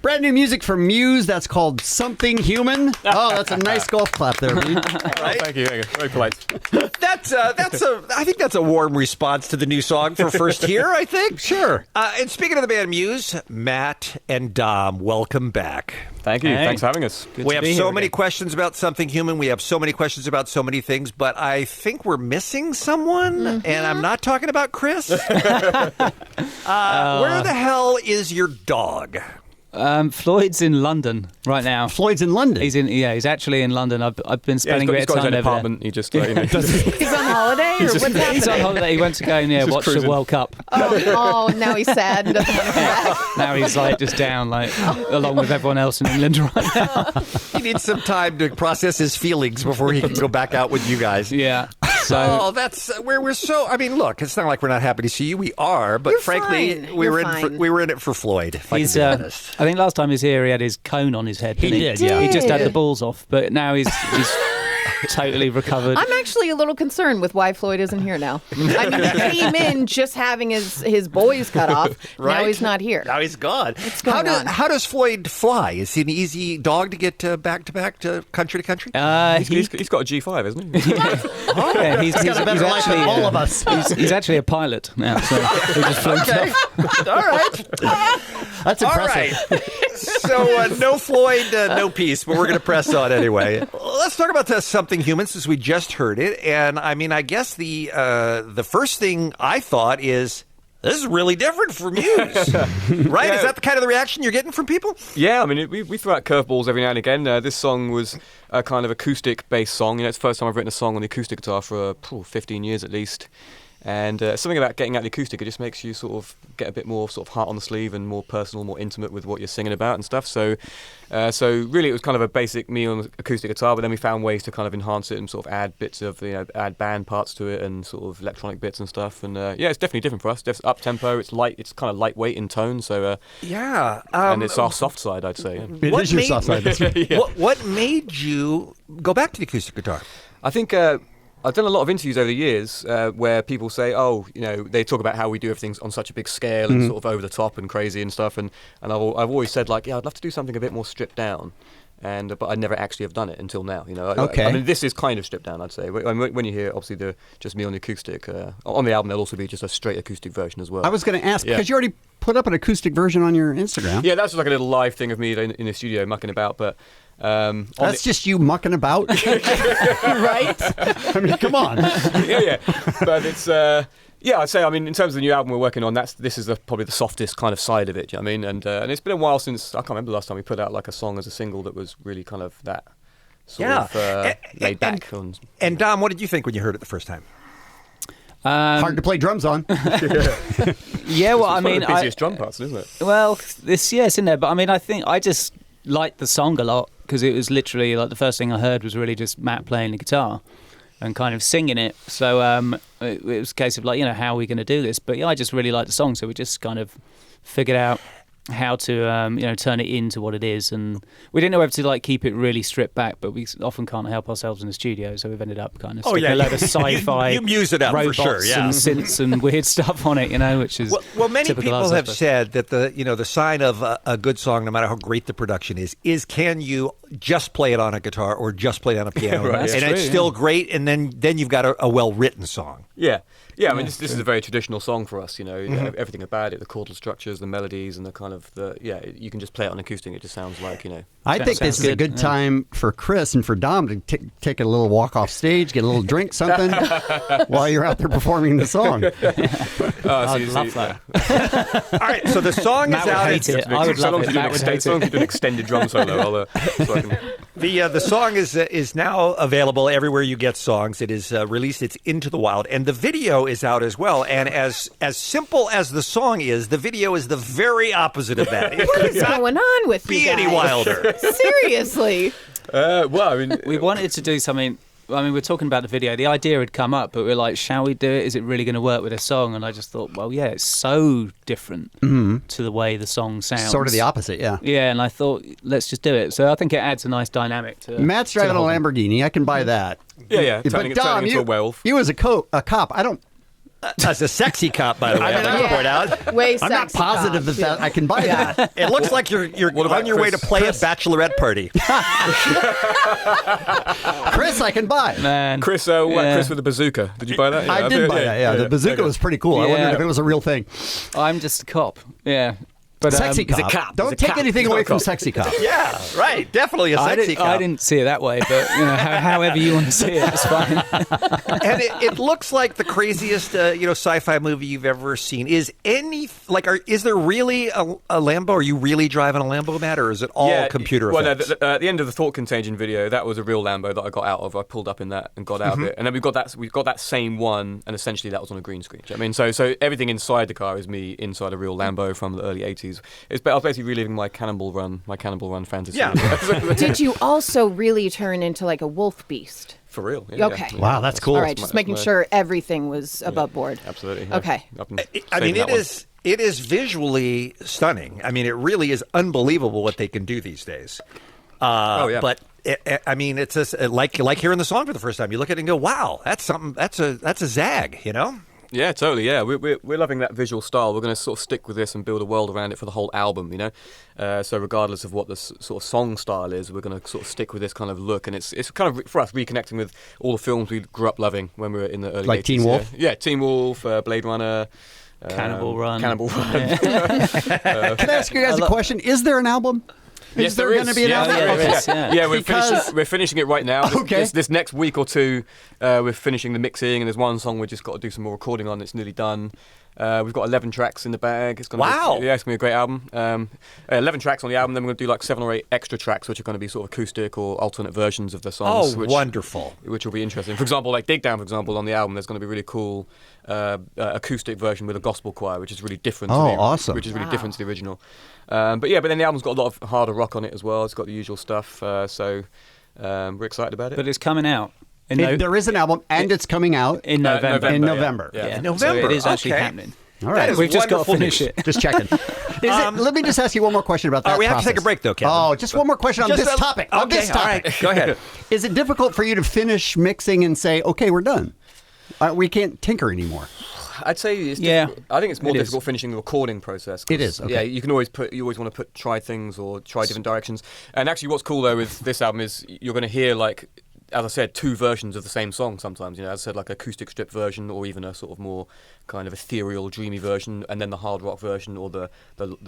Brand new music from Muse. That's called Something Human. Oh, that's a nice golf clap there, Reed. Right? Thank you. Very polite. I think that's a warm response to the new song for First Here, I think. Sure. And speaking of the band Muse, Matt and Dom, welcome back. Thank you. Hey. Thanks for having us. We have so many questions about Something Human. We have so many questions about so many things, but I think we're missing someone, and I'm not talking about Chris. Where the hell is your dog? Floyd's in London right now. Floyd's in London? He's actually in London. I've been spending a bit of time over there. He just, He's on holiday? Or what's happening? He's on holiday. He went to go and watch the World Cup. Oh, now he's sad and doesn't want to come back. Now he's just down, along with everyone else in England right now. He needs some time to process his feelings before he can go back out with you guys. Yeah. So, that's where we're so. I mean, look, it's not like we're not happy to see you. We are, but frankly, we were in it for Floyd. If I can be honest. I think last time he was here, he had his cone on his head. He did. Yeah. He just had the balls off, but now he's totally recovered. I'm actually a little concerned with why Floyd isn't here now. I mean, he came in just having his boys cut off. Right? Now he's not here. Now he's gone. What's going on? How does Floyd fly? Is he an easy dog to get back to back to country to country? He's got a G5, hasn't he? Yeah, he's got a better life than all of us. He's actually a pilot now, so he just flew off. All right. That's impressive. All right. So no Floyd, no peace, but we're going to press on anyway. Let's talk about Something Human since we just heard it. And I mean, I guess the first thing I thought is, this is really different from Muse, right? Yeah. Is that the kind of the reaction you're getting from people? Yeah, I mean, we throw out curveballs every now and again. This song was a kind of acoustic-based song. It's the first time I've written a song on the acoustic guitar for 15 years at least. And something about getting out the acoustic, it just makes you sort of get a bit more sort of heart on the sleeve and more personal, more intimate with what you're singing about and stuff. So really it was kind of a basic me on acoustic guitar, but then we found ways to kind of enhance it and sort of add bits of, add band parts to it and sort of electronic bits and stuff. And it's definitely different for us. It's up-tempo, it's light, it's kind of lightweight in tone. So and it's our soft side, I'd say. Yeah. It is your soft side. That's right. Yeah. What made you go back to the acoustic guitar? I think I've done a lot of interviews over the years where people say, they talk about how we do everything on such a big scale and sort of over the top and crazy and stuff. And I've always said, I'd love to do something a bit more stripped down. But I never actually have done it until now. Okay. I mean, this is kind of stripped down, I'd say. When you hear, obviously, just me on the acoustic, on the album, there'll also be just a straight acoustic version as well. I was going to ask, because you already put up an acoustic version on your Instagram. Yeah, that's like a little live thing of me in the studio mucking about, but... that's just you mucking about, right? I mean, come on. Yeah. But it's I'd say. I mean, in terms of the new album we're working on, this is probably the softest kind of side of it. Do you know what I mean? And it's been a while since I can't remember the last time we put out like a song as a single that was really kind of that sort of laid back. And Dom, what did you think when you heard it the first time? Hard to play drums on. Yeah, well, I mean, the busiest drum parts, isn't it? Well, it's in there, but I mean, I think I just liked the song a lot because it was literally like the first thing I heard was really just Matt playing the guitar and kind of singing it. So it was a case of how are we going to do this? But I just really liked the song, so we just kind of figured out how to turn it into what it is, and we didn't know whether to keep it really stripped back, but we often can't help ourselves in the studio, so we've ended up kind of sticking a load of sci-fi you Muse it up robots for sure, yeah. and synths and weird stuff on it, which is well many people have stuff. said that the sign of a good song, no matter how great the production is can you just play it on a guitar or just play it on a piano, right, and it's still great, and then you've got a well-written song. Yeah, I mean, this is a very traditional song for us, everything about it, the chordal structures, the melodies, and the kind of you can just play it on acoustic, it just sounds like, I think this is a good time for Chris and for Dom to take a little walk off stage, get a little drink, something, while you're out there performing the song. I'd love that. All right, so the song Matt is out. would hate it. I would love it. Matt would hate it. As long as you do an extended drum solo, The song is now available everywhere you get songs. It is released. It's Into the Wild, and the video is out as well. And as simple as the song is, the video is the very opposite of that. What is going on with you guys? Be any wilder. Seriously. Well, I mean, we wanted to do something. I mean, we're talking about the video. The idea had come up, but we're like, shall we do it? Is it really going to work with a song? And I just thought, well, yeah, it's so different to the way the song sounds. Sort of the opposite, yeah. Yeah, and I thought, let's just do it. So I think it adds a nice dynamic to Matt's driving a Lamborghini. I can buy that. Yeah. But Dom, turning into a werewolf. you as a cop, As a sexy cop, by the way, I'd like to point out. Way I'm not sexy positive cop. that I can buy that. It looks like you're about on your way to Chris? play a bachelorette party. Chris, I can buy. Man. Chris, Yeah. Chris with the bazooka. Did you buy that? I did buy that. Yeah, the bazooka was pretty cool. I Yeah. wondered if it was a real thing. I'm just a cop. Yeah. But Sexy he's a cop. cop. Don't He's a take cop. anything He's not away a from cop. sexy cop. Yeah, right. Definitely a I sexy didn't, cop. I didn't see it that way, but however you want to see it, it's fine. And it looks like the craziest, sci-fi movie you've ever seen. Is there really a Lambo? Are you really driving a Lambo, Matt, or is it all computer well, effects? No, at the end of the Thought Contagion video, that was a real Lambo that I got out of. I pulled up in that and got out of it, and then we've got that same one, and essentially that was on a green screen. Do you know what I mean, so everything inside the car is me inside a real Lambo from the early '80s. I was basically reliving my Cannonball Run fantasy. Yeah. Did you also really turn into like a wolf beast? For real. Yeah, Okay. Yeah. Wow, that's cool. All right, just making sure everything was above board. Absolutely. Yeah. Okay. I mean, it is visually stunning. I mean, it really is unbelievable what they can do these days. Yeah. But it's just like hearing the song for the first time. You look at it and go, "Wow, that's something. That's a zag," you know. Yeah, totally. Yeah, we're loving that visual style. We're going to sort of stick with this and build a world around it for the whole album, you know. So regardless of what the sort of song style is, we're going to sort of stick with this kind of look, and it's kind of for us reconnecting with all the films we grew up loving when we were in the early 80s. Like Teen Wolf? Yeah, Teen Wolf, Blade Runner. Cannibal Run. Cannibal Run. Can I ask you guys a question? Is there an album? Yes, Is there there going to is. be an Yeah, album? yeah, Okay. there is, yeah. Yeah, Because- we're finishing it right now. Okay. This next week or two, we're finishing the mixing, and there's one song we've just got to do some more recording on. It's nearly done. We've got 11 tracks in the bag. It's gonna Wow. Be, yeah, it's going to be a great album. 11 tracks on the album, then we're going to do like 7 or 8 extra tracks, which are going to be sort of acoustic or alternate versions of the songs. Oh, wonderful. Which will be interesting. For example, like Dig Down, for example, on the album, there's going to be a really cool acoustic version with a gospel choir, which is really different. Oh, awesome. Which is really different to the original. But then the album's got a lot of harder rock on it as well. It's got the usual stuff. So we're excited about it. But it's coming out There is an album, and it's coming out in November. in yeah. November. Yeah. In November. So it is actually Okay. happening. All right. We've just got to wonderful finish news. it. Just checking. Let me just ask you one more question about that. we have to take a process. break, though, Kevin. Oh, just one more question on Just this a- topic. On Okay, this all topic. right. Go ahead. Is it difficult for you to finish mixing and say, "Okay, we're done. We can't tinker anymore"? I'd say it's Yeah, difficult. I think it's more it is. difficult finishing the recording process. 'Cause, It is, okay. Yeah, you always want to try things or try different directions. And actually, what's cool though with this album is you're going to hear, like, as I said, 2 versions of the same song sometimes. You know, as I said, like acoustic strip version, or even a sort of more kind of ethereal, dreamy version, and then the hard rock version, or the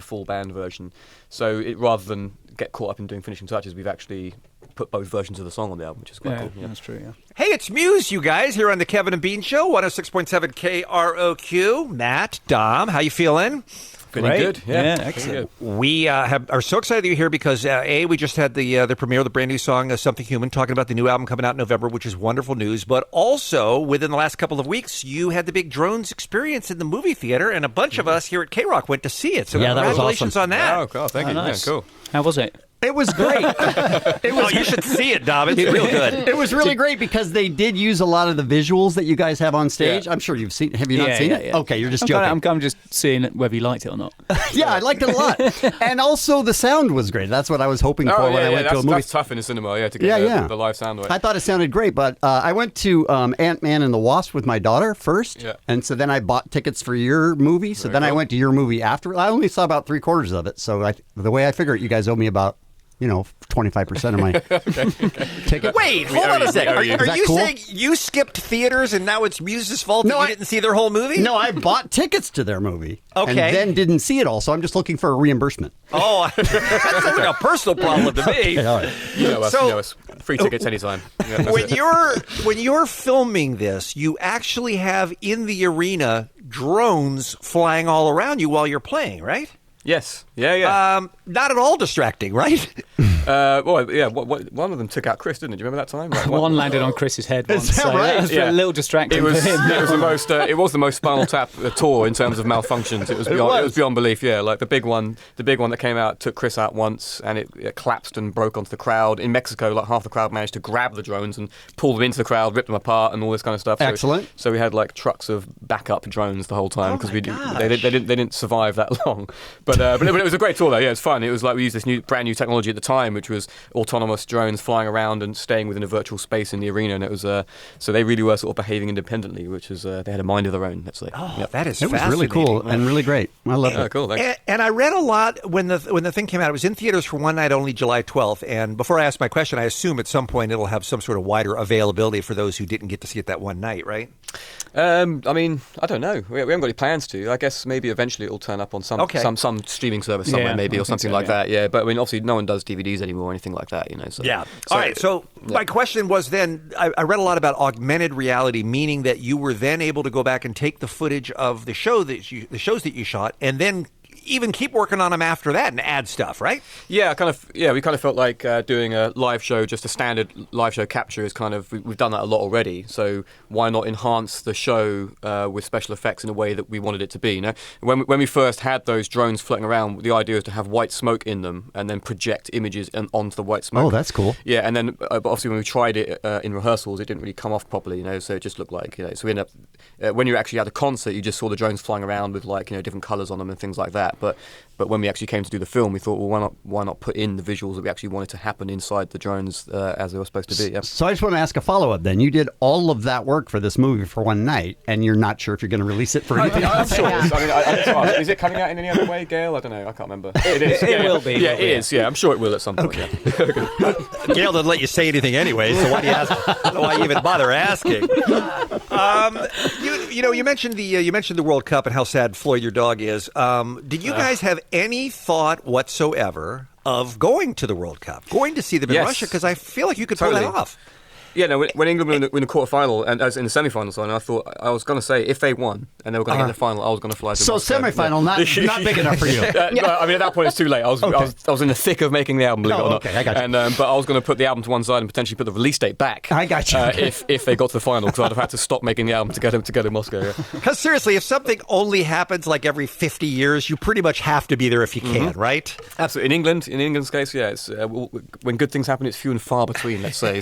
full band version. So rather than get caught up in doing finishing touches, we've actually put both versions of the song on the album, which is quite Yeah, cool. Yeah. that's true. Yeah. Hey, it's Muse, you guys, here on the Kevin and Bean Show, 106.7 KROQ. Matt, Dom, how you feeling? Feeling Great. good. Yeah, feeling excellent. good. We are so excited that you're here because, we just had the premiere of the brand new song, Something Human, talking about the new album coming out in November, which is wonderful news. But also, within the last couple of weeks, you had the big Drones experience in the movie theater, and a bunch of us here at KROQ went to see it. So Yeah, that was congratulations awesome. on that. Oh, God, thank you. Nice. Yeah, cool. How was it? It was great. Oh, you should see it, Dom. It's real good. It was really great because they did use a lot of the visuals that you guys have on stage. Yeah. I'm sure you've seen. Have you not seen it? Yeah. Okay, you're just joking. I'm just seeing whether you liked it or not. Yeah, I liked it a lot, and also the sound was great. That's what I was hoping for when I went to a movie. That's tough in the cinema, to get the live sound right. I thought it sounded great, but I went to Ant-Man and the Wasp with my daughter first, and so then I bought tickets for your movie. So then I went to your movie after. I only saw about 3/4 of it. So the way I figure it, you guys owe me about 25% of my ticket. Wait, hold on a second. Are Is that you cool? saying you skipped theaters and now it's Muse's fault No, that you I- didn't see their whole movie? No, I bought tickets to their movie, and Okay. then didn't see it all. So I'm just looking for a reimbursement. Oh, that sounds like a personal problem to me. Okay, all right. You know us, So- you know us. Free tickets anytime. Yeah, that's When it. you're filming this, you actually have in the arena drones flying all around you while you're playing, right? Yes. Yeah. Not at all distracting, right? One of them took out Chris, didn't it? Do you remember that time? Like, One landed on Chris's head once. that so right? That was Yeah. a little distracting It was. for him. It was the most. It was the most Spinal Tap tour in terms of malfunctions. It was beyond belief. Yeah, like the big one that came out took Chris out once, and it collapsed and broke onto the crowd in Mexico. Like half the crowd managed to grab the drones and pull them into the crowd, rip them apart, and all this kind of stuff. So, Excellent. So we had like trucks of backup drones the whole time because my they gosh. didn't survive that long. But it was a great tour though. Yeah, it's fun. It was like we used this brand new technology at the time, which was autonomous drones flying around and staying within a virtual space in the arena. And it was so they really were sort of behaving independently, which was they had a mind of their own. Let's say. Oh, that is it was really cool and really great. I love it. Cool. And I read a lot when the thing came out. It was in theaters for one night only, July 12th. And before I ask my question, I assume at some point it'll have some sort of wider availability for those who didn't get to see it that one night, right? I mean, I don't know. We haven't got any plans to. I guess maybe eventually it'll turn up on some streaming service somewhere, maybe, or something like that. Yeah, but I mean, obviously, no one does DVDs anymore or anything like that, you know. So, yeah. All right. So my question was then, I read a lot about augmented reality, meaning that you were then able to go back and take the footage of the shows that you shot, and then even keep working on them after that and add stuff, right? Yeah, we kind of felt like doing a live show, just a standard live show capture is kind of, we've done that a lot already, so why not enhance the show with special effects in a way that we wanted it to be, you know? When we first had those drones floating around, the idea was to have white smoke in them and then project images onto the white smoke. Oh, that's cool. Yeah, and then but obviously when we tried it in rehearsals, it didn't really come off properly, you know, so it just looked like, you know, so we ended up, when you actually had a concert, you just saw the drones flying around with like, you know, different colours on them and things like that. But when we actually came to do the film, we thought, well, why not put in the visuals that we actually wanted to happen inside the drones as they were supposed to be? Yeah. So I just want to ask a follow-up then. You did all of that work for this movie for one night, and you're not sure if you're going to release it for anything else? I'm sure it is. I mean, is it coming out in any other way, Gail? I don't know. I can't remember. It is. It will be. Yeah, it is. Yeah, I'm sure it will at some point. Okay. Yeah. Gail doesn't let you say anything anyway, so why do you ask? Why you even bother asking? You mentioned the World Cup and how sad Floyd, your dog, is. Did you guys have any thought whatsoever of going to the World Cup, going to see them in Russia? Because I feel like you could pull that off. Yeah, no. When England were in the quarterfinal and as in the semi-final, I thought I was going to say if they won and they were going to get the final, I was going to fly to So Moscow. semi-final, not big enough for you. I mean, at that point, it's too late. I was in the thick of making the album, believe it or not. Okay, I got you. And but I was going to put the album to one side and potentially put the release date back. I got you. If they got to the final, because I'd have had to stop making the album to go to Moscow. Yeah. Because seriously, if something only happens like every 50 years, you pretty much have to be there if you can, right? Absolutely. In England's case, yeah, it's when good things happen, it's few and far between. Let's say.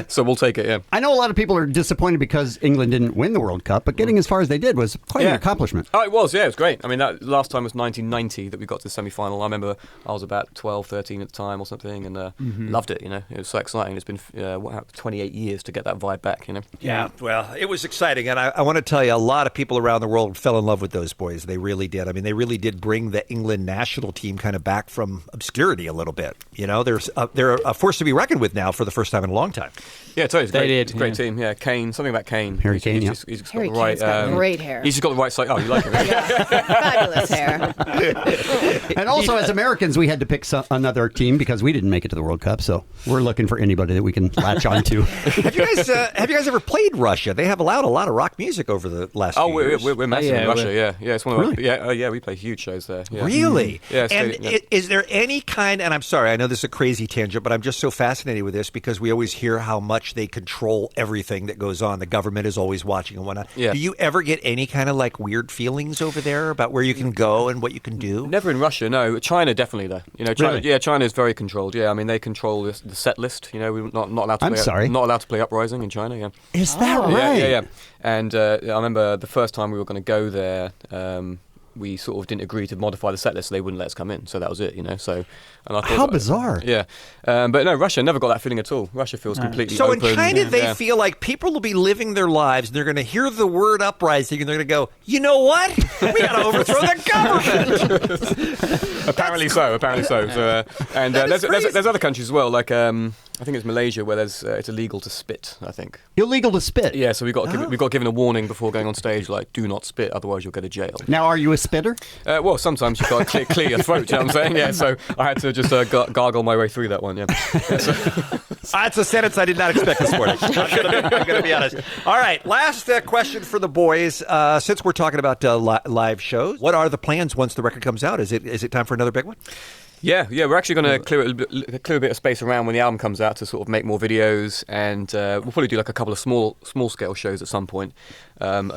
So we'll take it. Yeah. I know a lot of people are disappointed because England didn't win the World Cup, but getting as far as they did was quite an accomplishment. Oh, it was. Yeah, it was great. I mean, that last time was 1990 that we got to the semi-final. I remember I was about 12, 13 at the time or something, and loved it. You know, it was so exciting. It's been 28 years to get that vibe back. You know. Yeah. Well, it was exciting, and I want to tell you, a lot of people around the world fell in love with those boys. They really did. I mean, they really did bring the England national team kind of back from obscurity a little bit. You know, they're a force to be reckoned with now for the first time in a long time. Yeah, totally. It's a great team. Yeah, Kane. Something about Kane. Harry Kane. He's got Harry the right. Kane's got great hair. He's just got the right side. Oh, you like him? Fabulous hair. And also, as Americans, we had to pick another team because we didn't make it to the World Cup. So we're looking for anybody that we can latch on to. Have you guys ever played Russia? They have allowed a lot of rock music over the last few years. We're massive in Russia. Yeah, it's one of our, we play huge shows there. Yeah. Really? Yeah. And is there any kind? And I'm sorry, I know this is a crazy tangent, but I'm just so fascinated with this because we always hear how much they control everything that goes on. The government is always watching and whatnot. Yeah. Do you ever get any kind of like weird feelings over there about where you can go and what you can do? Never in Russia, no. China definitely though. You know, China. Really? Yeah, China is very controlled. Yeah, I mean they control the set list. You know, we're not allowed to. Not allowed to play Uprising in China. Yeah. Is that right? Yeah. And I remember the first time we were going to go there. We sort of didn't agree to modify the set list, so they wouldn't let us come in. So that was it, you know. So, and I thought, how bizarre. Yeah, but no, Russia never got that feeling at all. Russia feels completely so open. So in China, they feel like people will be living their lives, and they're going to hear the word uprising, and they're going to go, you know what? We got to overthrow the government. Apparently so. So, and there's other countries as well, like I think it's Malaysia where it's illegal to spit. I think illegal to spit. Yeah, so we got given a warning before going on stage, like do not spit, otherwise you'll go to jail. Now, are you a spitter? Well, sometimes you've got to clear your throat. You know what I'm saying? Yeah, so I had to just gargle my way through that one. Yeah. That's a sentence I did not expect this morning. I'm going to be honest. All right, last question for the boys. Since we're talking about live shows, what are the plans once the record comes out? Is it time for another big one? Yeah, we're actually going to clear a bit of space around when the album comes out to sort of make more videos, and we'll probably do like a couple of small scale shows at some point. when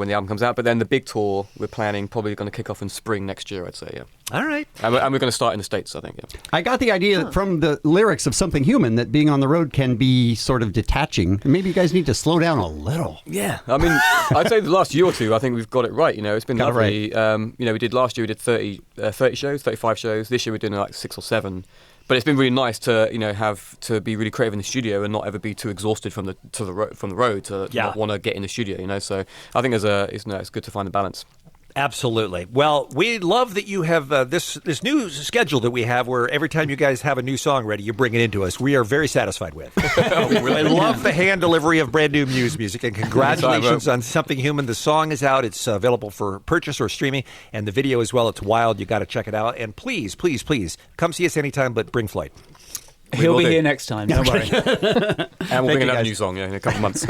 the album comes out. But then the big tour, we're planning probably going to kick off in spring next year, I'd say, yeah. All right. And we're going to start in the States, I think, yeah. I got the idea that from the lyrics of Something Human that being on the road can be sort of detaching. Maybe you guys need to slow down a little. Yeah. I mean, I'd say the last year or two, I think we've got it right. It's been lovely. We did last year, we did 30 shows, 35 shows. This year we're doing like 6 or 7. But it's been really nice to have to be really creative in the studio and not ever be too exhausted from the road to not want to get in the studio. So I think it's good to find a balance. Absolutely. Well, we love that you have this new schedule that we have where every time you guys have a new song ready, you bring it into us. We are very satisfied with. I love the hand delivery of brand new Muse music, and congratulations on Something Human. The song is out. It's available for purchase or streaming, and the video as well. It's wild. You got to check it out. And please, please, please come see us anytime, but bring Floyd. He'll be here next time. Don't worry. And we'll bring another new song in a couple months.